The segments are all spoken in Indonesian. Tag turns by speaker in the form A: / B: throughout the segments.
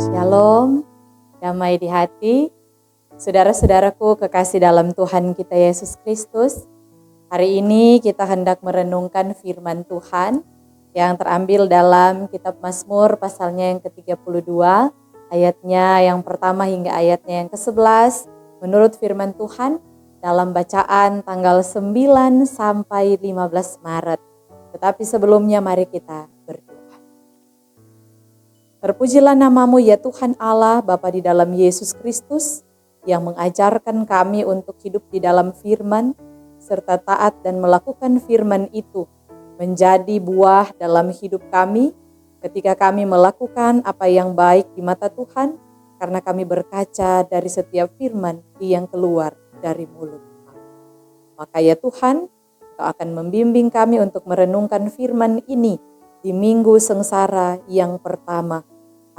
A: Shalom, damai di hati, saudara-saudaraku kekasih dalam Tuhan kita Yesus Kristus. Hari ini kita hendak merenungkan firman Tuhan yang terambil dalam kitab Mazmur pasalnya yang ke-32, ayatnya yang pertama hingga ayatnya yang ke-11. Menurut firman Tuhan dalam bacaan tanggal 9 sampai 15 Maret. Tetapi sebelumnya mari kita berdoa. Terpujilah namamu ya Tuhan Allah Bapa di dalam Yesus Kristus yang mengajarkan kami untuk hidup di dalam firman serta taat dan melakukan firman itu menjadi buah dalam hidup kami ketika kami melakukan apa yang baik di mata Tuhan karena kami berkaca dari setiap firman yang keluar dari mulut kami. Maka ya Tuhan, Engkau akan membimbing kami untuk merenungkan firman ini di minggu sengsara yang pertama.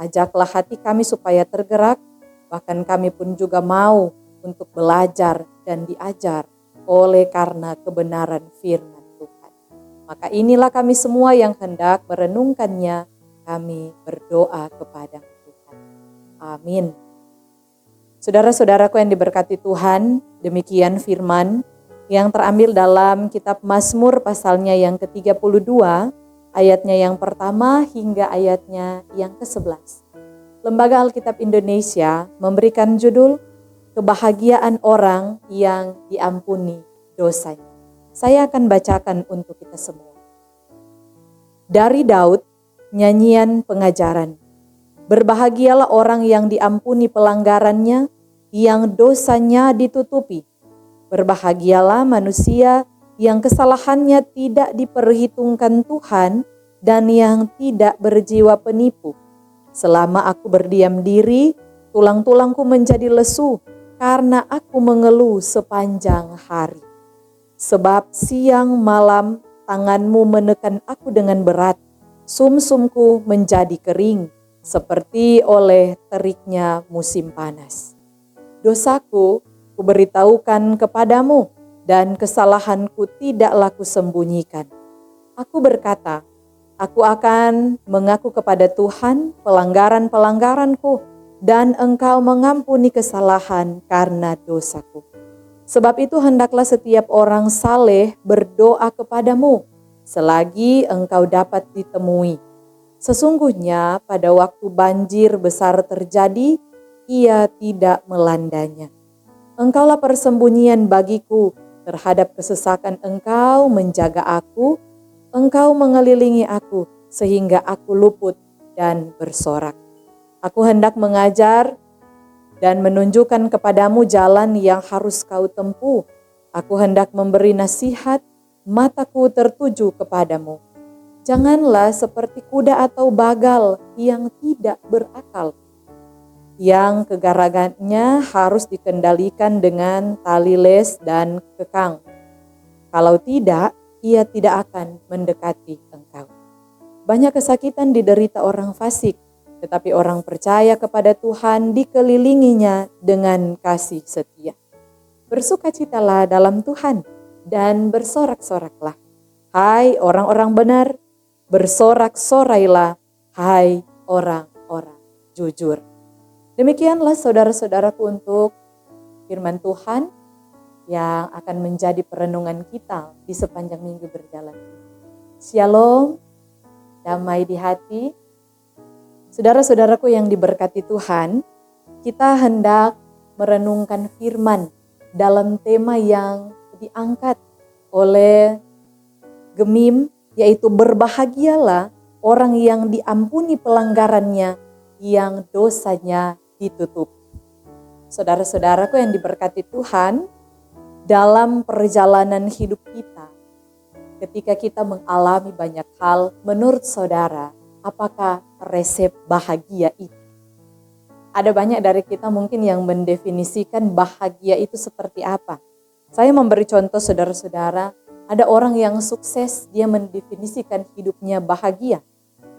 A: Ajaklah hati kami supaya tergerak, bahkan kami pun juga mau untuk belajar dan diajar oleh karena kebenaran firman Tuhan. Maka inilah kami semua yang hendak merenungkannya, kami berdoa kepada Tuhan. Amin. Saudara-saudaraku yang diberkati Tuhan, demikian firman yang terambil dalam kitab Mazmur pasalnya yang ke-32, ayatnya yang pertama hingga ayatnya yang ke-11. Lembaga Alkitab Indonesia memberikan judul Kebahagiaan Orang yang Diampuni Dosanya. Saya akan bacakan untuk kita semua. Dari Daud, nyanyian pengajaran. Berbahagialah orang yang diampuni pelanggarannya, yang dosanya ditutupi. Berbahagialah manusia yang kesalahannya tidak diperhitungkan Tuhan dan yang tidak berjiwa penipu. Selama aku berdiam diri, tulang-tulangku menjadi lesu karena aku mengeluh sepanjang hari. Sebab siang malam tanganmu menekan aku dengan berat, sumsumku menjadi kering seperti oleh teriknya musim panas. Dosaku kuberitahukan kepadamu, dan kesalahanku tidaklah kusembunyikan. Aku berkata, aku akan mengaku kepada Tuhan pelanggaran-pelanggaranku, dan Engkau mengampuni kesalahan karena dosaku. Sebab itu hendaklah setiap orang saleh berdoa kepadamu, selagi Engkau dapat ditemui. Sesungguhnya pada waktu banjir besar terjadi, ia tidak melandanya. Engkaulah persembunyian bagiku, terhadap kesesakan Engkau menjaga aku, Engkau mengelilingi aku sehingga aku luput dan bersorak. Aku hendak mengajar dan menunjukkan kepadamu jalan yang harus kau tempuh. Aku hendak memberi nasihat, mataku tertuju kepadamu. Janganlah seperti kuda atau bagal yang tidak berakal, yang kegaragannya harus dikendalikan dengan tali les dan kekang. Kalau tidak, ia tidak akan mendekati engkau. Banyak kesakitan diderita orang fasik, tetapi orang percaya kepada Tuhan dikelilinginya dengan kasih setia. Bersukacitalah dalam Tuhan dan bersorak-soraklah. Hai orang-orang benar, bersorak-sorailah, hai orang-orang jujur. Demikianlah saudara-saudaraku untuk firman Tuhan yang akan menjadi perenungan kita di sepanjang minggu berjalan. Shalom, damai di hati. Saudara-saudaraku yang diberkati Tuhan, kita hendak merenungkan firman dalam tema yang diangkat oleh Gemim, yaitu berbahagialah orang yang diampuni pelanggarannya, yang dosanya ditutup. Saudara-saudaraku yang diberkati Tuhan, dalam perjalanan hidup kita, ketika kita mengalami banyak hal, menurut saudara, apakah resep bahagia itu? Ada banyak dari kita mungkin yang mendefinisikan bahagia itu seperti apa. Saya memberi contoh saudara-saudara, ada orang yang sukses, dia mendefinisikan hidupnya bahagia.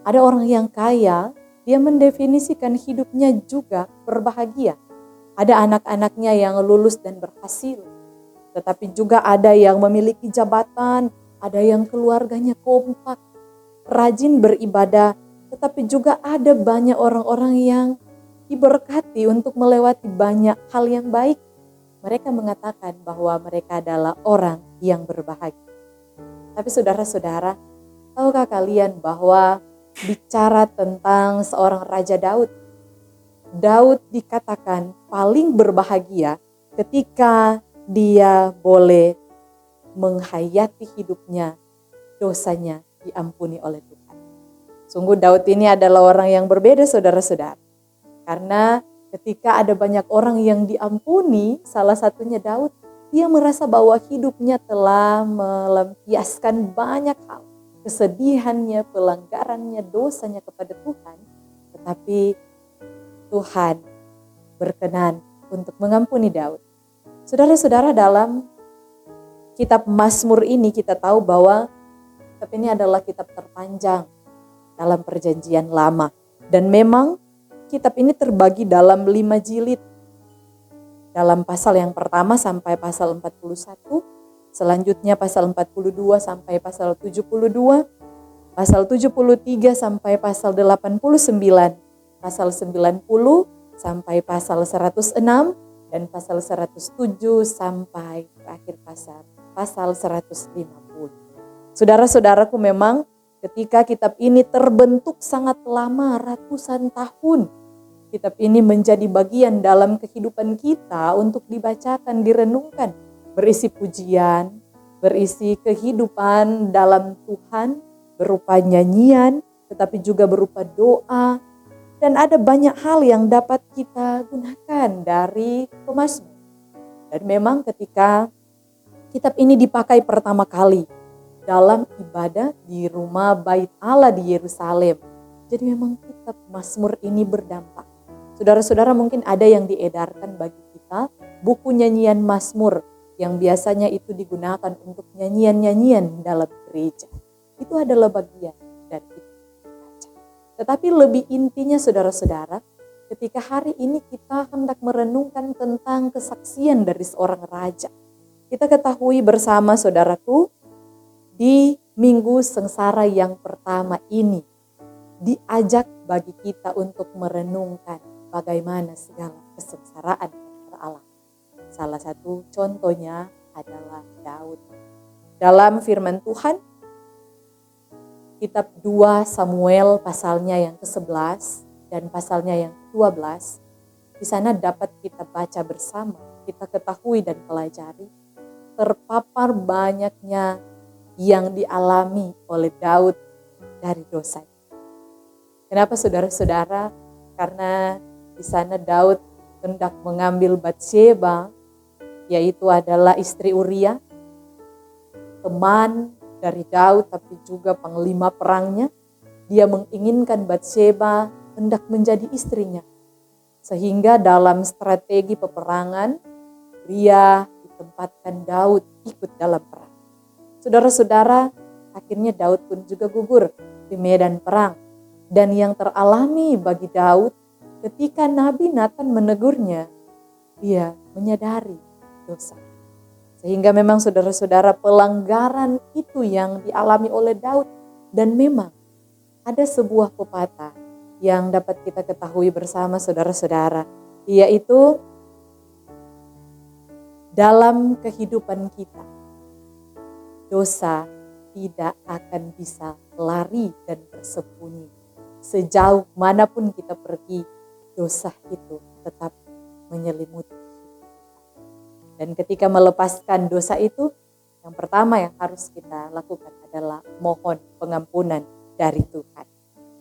A: Ada orang yang kaya, dia mendefinisikan hidupnya juga berbahagia. Ada anak-anaknya yang lulus dan berhasil. Tetapi juga ada yang memiliki jabatan, ada yang keluarganya kompak, rajin beribadah. Tetapi juga ada banyak orang-orang yang diberkati untuk melewati banyak hal yang baik. Mereka mengatakan bahwa mereka adalah orang yang berbahagia. Tapi saudara-saudara, tahukah kalian bahwa bicara tentang seorang Raja Daud, Daud dikatakan paling berbahagia ketika dia boleh menghayati hidupnya, dosanya diampuni oleh Tuhan. Sungguh Daud ini adalah orang yang berbeda saudara-saudara. Karena ketika ada banyak orang yang diampuni, salah satunya Daud, dia merasa bahwa hidupnya telah melampiaskan banyak hal. Kesedihannya, pelanggarannya, dosanya kepada Tuhan. Tetapi Tuhan berkenan untuk mengampuni Daud. Saudara-saudara, dalam kitab Mazmur ini kita tahu bahwa kitab ini adalah kitab terpanjang dalam perjanjian lama. Dan memang kitab ini terbagi dalam 5 jilid. Dalam pasal yang pertama sampai pasal 41, selanjutnya pasal 42 sampai pasal 72, pasal 73 sampai pasal 89, pasal 90 sampai pasal 106, dan pasal 107 sampai terakhir pasal 150. Saudara-saudaraku, memang ketika kitab ini terbentuk sangat lama, ratusan tahun, kitab ini menjadi bagian dalam kehidupan kita untuk dibacakan, direnungkan. Berisi pujian, berisi kehidupan dalam Tuhan, berupa nyanyian, tetapi juga berupa doa. Dan ada banyak hal yang dapat kita gunakan dari pemazmur. Dan memang ketika kitab ini dipakai pertama kali dalam ibadah di rumah Bait Allah di Yerusalem. Jadi memang kitab Mazmur ini berdampak. Saudara-saudara, mungkin ada yang diedarkan bagi kita buku nyanyian Mazmur yang biasanya itu digunakan untuk nyanyian-nyanyian dalam gereja. Itu adalah bagian dari kita baca. Tetapi lebih intinya saudara-saudara, ketika hari ini kita hendak merenungkan tentang kesaksian dari seorang raja. Kita ketahui bersama saudaraku, di minggu sengsara yang pertama ini diajak bagi kita untuk merenungkan bagaimana segala kesengsaraan yang teralami. Salah satu contohnya adalah Daud. Dalam firman Tuhan, kitab 2 Samuel pasalnya yang ke-11 dan pasalnya yang ke-12, di sana dapat kita baca bersama, kita ketahui dan pelajari terpapar banyaknya yang dialami oleh Daud dari dosa. Kenapa saudara-saudara? Karena di sana Daud hendak mengambil Batsheba, yaitu adalah istri Uria, teman dari Daud tapi juga panglima perangnya. Dia menginginkan Batsheba hendak menjadi istrinya. Sehingga dalam strategi peperangan, Uria ditempatkan Daud ikut dalam perang. Saudara-saudara, akhirnya Daud pun juga gugur di medan perang. Dan yang teralami bagi Daud ketika Nabi Nathan menegurnya, dia menyadari dosa. Sehingga memang saudara-saudara, pelanggaran itu yang dialami oleh Daud. Dan memang ada sebuah pepatah yang dapat kita ketahui bersama saudara-saudara, yaitu dalam kehidupan kita, dosa tidak akan bisa lari dan bersembunyi. Sejauh manapun kita pergi, dosa itu tetap menyelimuti. Dan ketika melepaskan dosa itu, yang pertama yang harus kita lakukan adalah mohon pengampunan dari Tuhan.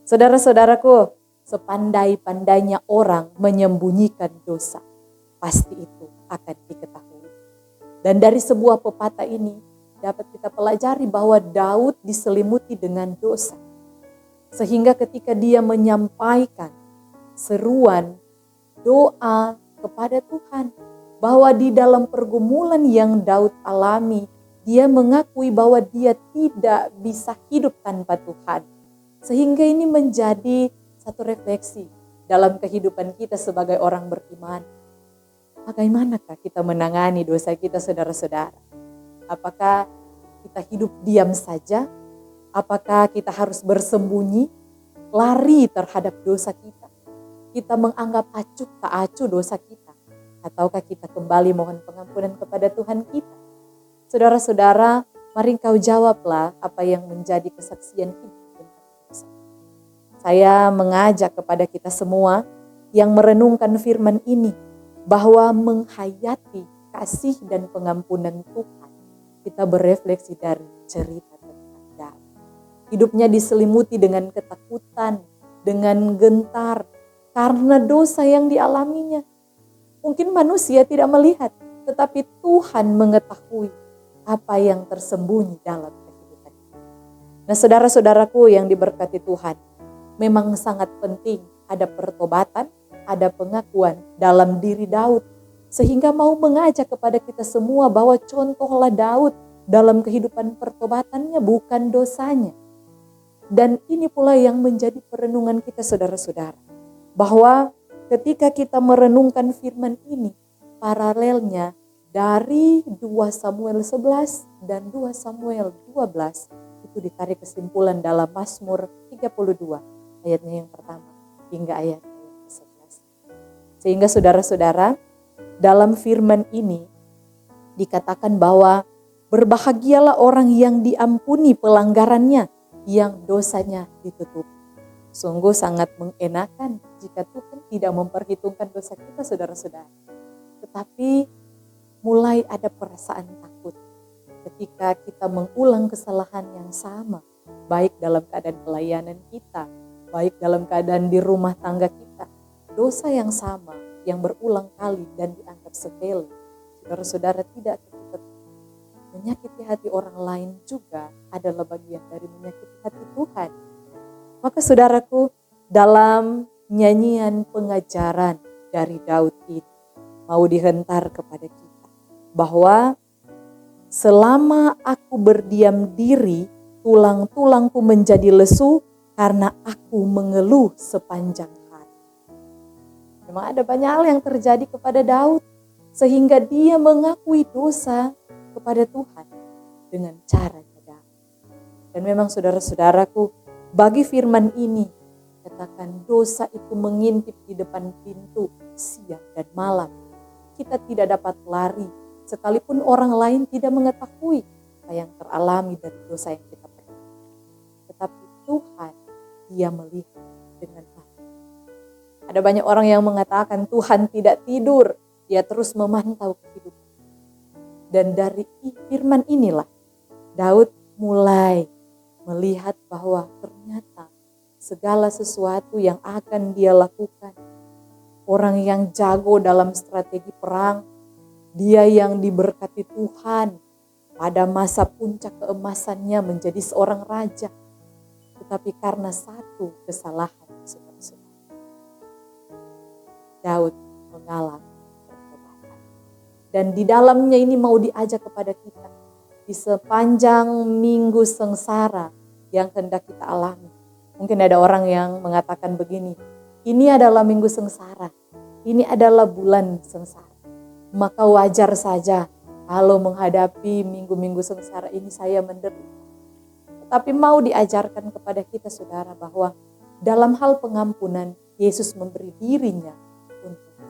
A: Saudara-saudaraku, sepandai-pandainya orang menyembunyikan dosa, pasti itu akan diketahui. Dan dari sebuah pepatah ini, dapat kita pelajari bahwa Daud diselimuti dengan dosa. Sehingga ketika dia menyampaikan seruan doa kepada Tuhan, bahwa di dalam pergumulan yang Daud alami, dia mengakui bahwa dia tidak bisa hidup tanpa Tuhan. Sehingga ini menjadi satu refleksi dalam kehidupan kita sebagai orang beriman. Bagaimanakah kita menangani dosa kita, saudara-saudara? Apakah kita hidup diam saja? Apakah kita harus bersembunyi, lari terhadap dosa kita? Kita menganggap acuh tak acuh dosa kita, ataukah kita kembali mohon pengampunan kepada Tuhan kita? Saudara-saudara, mari engkau jawablah apa yang menjadi kesaksian hidup tentang dosa. Saya mengajak kepada kita semua yang merenungkan firman ini, bahwa menghayati kasih dan pengampunan Tuhan, kita berefleksi dari cerita tentang Daud. Hidupnya diselimuti dengan ketakutan, dengan gentar, karena dosa yang dialaminya. Mungkin manusia tidak melihat, tetapi Tuhan mengetahui apa yang tersembunyi dalam kehidupan. Nah, saudara-saudaraku yang diberkati Tuhan, memang sangat penting ada pertobatan, ada pengakuan dalam diri Daud, sehingga mau mengajak kepada kita semua bahwa contohlah Daud dalam kehidupan pertobatannya, bukan dosanya. Dan ini pula yang menjadi perenungan kita, saudara-saudara, bahwa ketika kita merenungkan firman ini, paralelnya dari 2 Samuel 11 dan 2 Samuel 12 itu ditarik kesimpulan dalam Mazmur 32 ayatnya yang pertama hingga ayat yang ke-11. Sehingga saudara-saudara, dalam firman ini dikatakan bahwa berbahagialah orang yang diampuni pelanggarannya, yang dosanya ditutup. Sungguh sangat mengenakan jika Tuhan tidak memperhitungkan dosa kita, saudara-saudara. Tetapi mulai ada perasaan takut ketika kita mengulang kesalahan yang sama, baik dalam keadaan pelayanan kita, baik dalam keadaan di rumah tangga kita. Dosa yang sama, yang berulang kali dan dianggap sepele, saudara-saudara, tidak kita menyakiti hati orang lain juga adalah bagian dari menyakiti hati Tuhan. Maka saudaraku, dalam nyanyian pengajaran dari Daud ini mau dihentar kepada kita bahwa selama aku berdiam diri, tulang-tulangku menjadi lesu karena aku mengeluh sepanjang hari. Memang ada banyak hal yang terjadi kepada Daud sehingga dia mengakui dosa kepada Tuhan dengan caranya Daud. Dan memang saudara-saudaraku, bagi firman ini katakan dosa itu mengintip di depan pintu siang dan malam. Kita tidak dapat lari sekalipun orang lain tidak mengetahui apa yang teralami dari dosa yang kita perbuat. Tetapi Tuhan, Dia melihat dengan baik. Ada banyak orang yang mengatakan Tuhan tidak tidur, Dia terus memantau kehidupan. Dan dari firman inilah Daud mulai melihat bahwa ternyata segala sesuatu yang akan dia lakukan, orang yang jago dalam strategi perang, dia yang diberkati Tuhan pada masa puncak keemasannya menjadi seorang raja. Tetapi karena satu kesalahan, saudara-saudara, Daud mengalami pertobatan. Dan di dalamnya ini mau diajak kepada kita di sepanjang minggu sengsara yang hendak kita alami. Mungkin ada orang yang mengatakan begini, ini adalah minggu sengsara, ini adalah bulan sengsara. Maka wajar saja kalau menghadapi minggu-minggu sengsara ini saya menderita. Tetapi mau diajarkan kepada kita, saudara, bahwa dalam hal pengampunan Yesus memberi dirinya untuk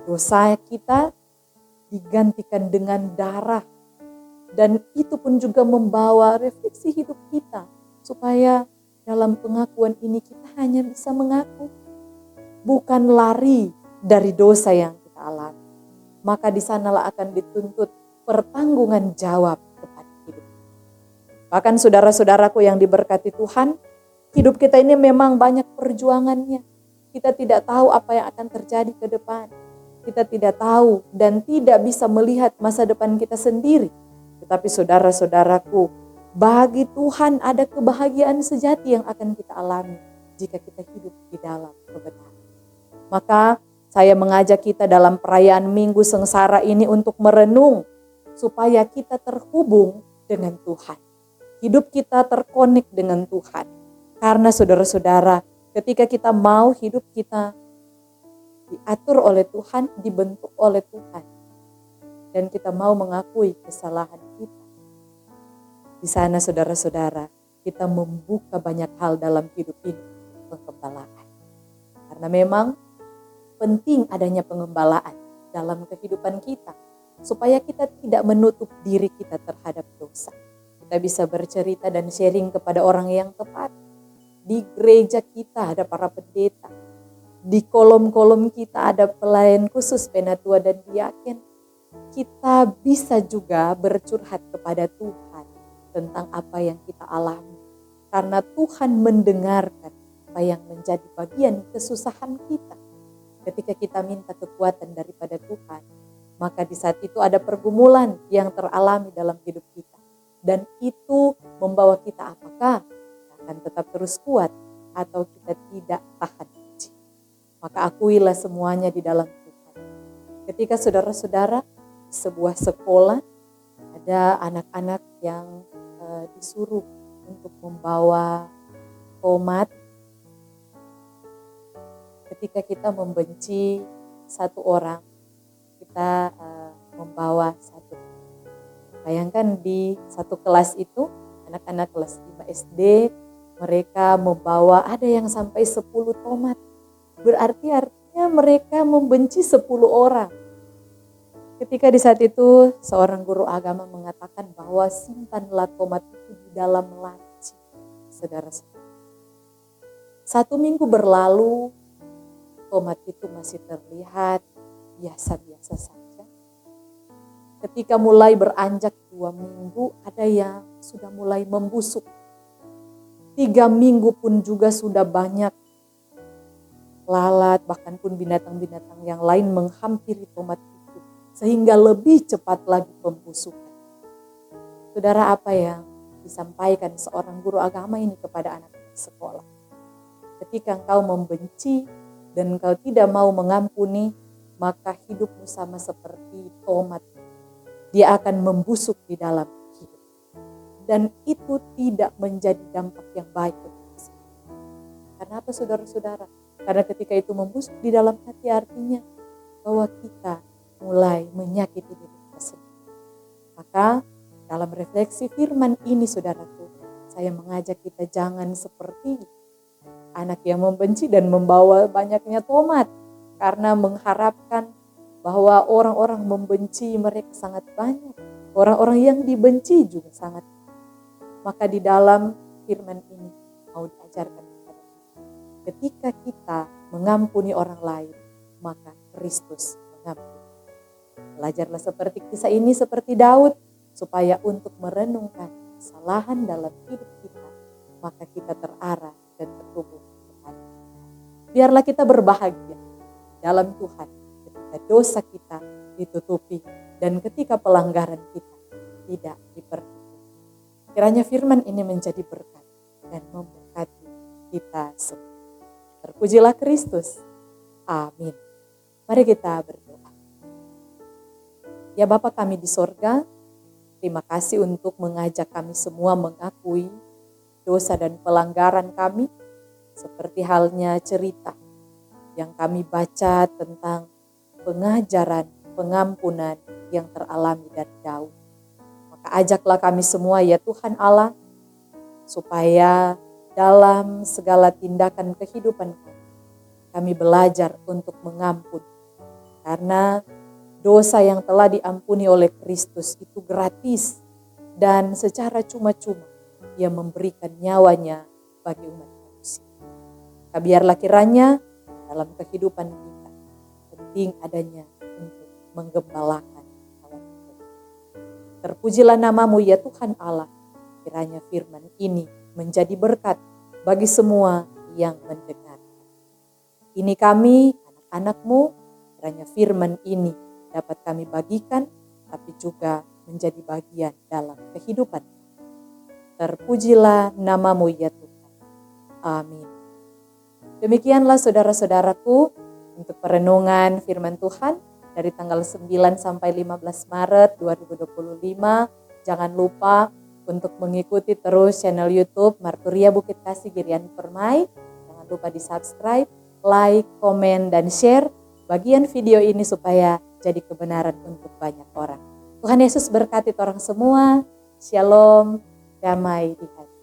A: dosa kita digantikan dengan darah. Dan itu pun juga membawa refleksi hidup kita. Supaya dalam pengakuan ini kita hanya bisa mengaku. Bukan lari dari dosa yang kita alami. Maka di sanalah akan dituntut pertanggungan jawab kepada hidup. Bahkan saudara-saudaraku yang diberkati Tuhan, hidup kita ini memang banyak perjuangannya. Kita tidak tahu apa yang akan terjadi ke depan. Kita tidak tahu dan tidak bisa melihat masa depan kita sendiri. Tetapi saudara-saudaraku, bagi Tuhan ada kebahagiaan sejati yang akan kita alami jika kita hidup di dalam kebenaran. Maka saya mengajak kita dalam perayaan Minggu Sengsara ini untuk merenung supaya kita terhubung dengan Tuhan. Hidup kita terkonek dengan Tuhan. Karena saudara-saudara, ketika kita mau hidup kita diatur oleh Tuhan, dibentuk oleh Tuhan, dan kita mau mengakui kesalahan kita, di sana saudara-saudara, kita membuka banyak hal dalam hidup ini, pengembalaan. Karena memang penting adanya pengembalaan dalam kehidupan kita, supaya kita tidak menutup diri kita terhadap dosa. Kita bisa bercerita dan sharing kepada orang yang tepat. Di gereja kita ada para pendeta. Di kolom-kolom kita ada pelayan khusus penatua dan diaken. Kita bisa juga bercurhat kepada Tuhan tentang apa yang kita alami. Karena Tuhan mendengarkan apa yang menjadi bagian kesusahan kita. Ketika kita minta kekuatan daripada Tuhan, maka di saat itu ada pergumulan yang teralami dalam hidup kita. Dan itu membawa kita apakah akan tetap terus kuat atau kita tidak tahan uji. Maka akuilah semuanya di dalam Tuhan. Ketika saudara-saudara di sebuah sekolah ada anak-anak yang disuruh untuk membawa tomat. Ketika kita membenci satu orang, kita membawa satu. Bayangkan di satu kelas itu, anak-anak kelas 5 SD, mereka membawa ada yang sampai 10 tomat. Berarti artinya mereka membenci 10 orang. Ketika di saat itu, seorang guru agama mengatakan bahwa simpanlah tomat itu di dalam laci. Saudara-saudara. 1 minggu berlalu, tomat itu masih terlihat biasa-biasa saja. Ketika mulai beranjak 2 minggu, ada yang sudah mulai membusuk. 3 minggu pun juga sudah banyak lalat, bahkan pun binatang-binatang yang lain menghampiri tomat itu. Sehingga lebih cepat lagi pembusukan. Saudara, apa yang disampaikan seorang guru agama ini kepada anak-anak sekolah? Ketika engkau membenci dan engkau tidak mau mengampuni, maka hidupmu sama seperti tomat. Dia akan membusuk di dalam hidup. Dan itu tidak menjadi dampak yang baik untuk kita. Kenapa saudara-saudara? Karena ketika itu membusuk di dalam hati artinya bahwa kita mulai menyakiti diri kita sendiri. Maka dalam refleksi firman ini saudaraku, saya mengajak kita jangan seperti anak yang membenci dan membawa banyaknya tomat. Karena mengharapkan bahwa orang-orang membenci mereka sangat banyak. Orang-orang yang dibenci juga sangat banyak. Maka di dalam firman ini mau diajarkan kepada kita. Ketika kita mengampuni orang lain, maka Kristus mengampuni. Belajarlah seperti kisah ini seperti Daud. Supaya untuk merenungkan kesalahan dalam hidup kita, maka kita terarah dan terhubung kepada Tuhan. Biarlah kita berbahagia dalam Tuhan. Dosa kita ditutupi dan ketika pelanggaran kita tidak diperhitungkan. Kiranya firman ini menjadi berkat dan memberkati kita semua. Terpujilah Kristus. Amin. Mari kita berdoa. Ya Bapa kami di sorga, terima kasih untuk mengajak kami semua mengakui dosa dan pelanggaran kami, seperti halnya cerita yang kami baca tentang pengajaran, pengampunan yang teralami dari Daud. Maka ajaklah kami semua ya Tuhan Allah, supaya dalam segala tindakan kehidupan kami belajar untuk mengampuni. Karena dosa yang telah diampuni oleh Kristus itu gratis dan secara cuma-cuma Ia memberikan nyawanya bagi umat manusia. Biarlah kiranya dalam kehidupan kita penting adanya untuk menggembalakan kawan kita. Terpujilah namamu ya Tuhan Allah. Kiranya firman ini menjadi berkat bagi semua yang mendengar. Ini kami, anak-anakmu, kiranya firman ini dapat kami bagikan, tapi juga menjadi bagian dalam kehidupan. Terpujilah namamu ya Tuhan. Amin. Demikianlah saudara-saudaraku, untuk perenungan firman Tuhan dari tanggal 9 sampai 15 Maret 2025. Jangan lupa untuk mengikuti terus channel YouTube Marturia Bukit Kasih Girian Permai. Jangan lupa di subscribe, like, komen, dan share bagian video ini supaya jadi kebenaran untuk banyak orang. Tuhan Yesus berkati orang semua. Shalom, damai di hati.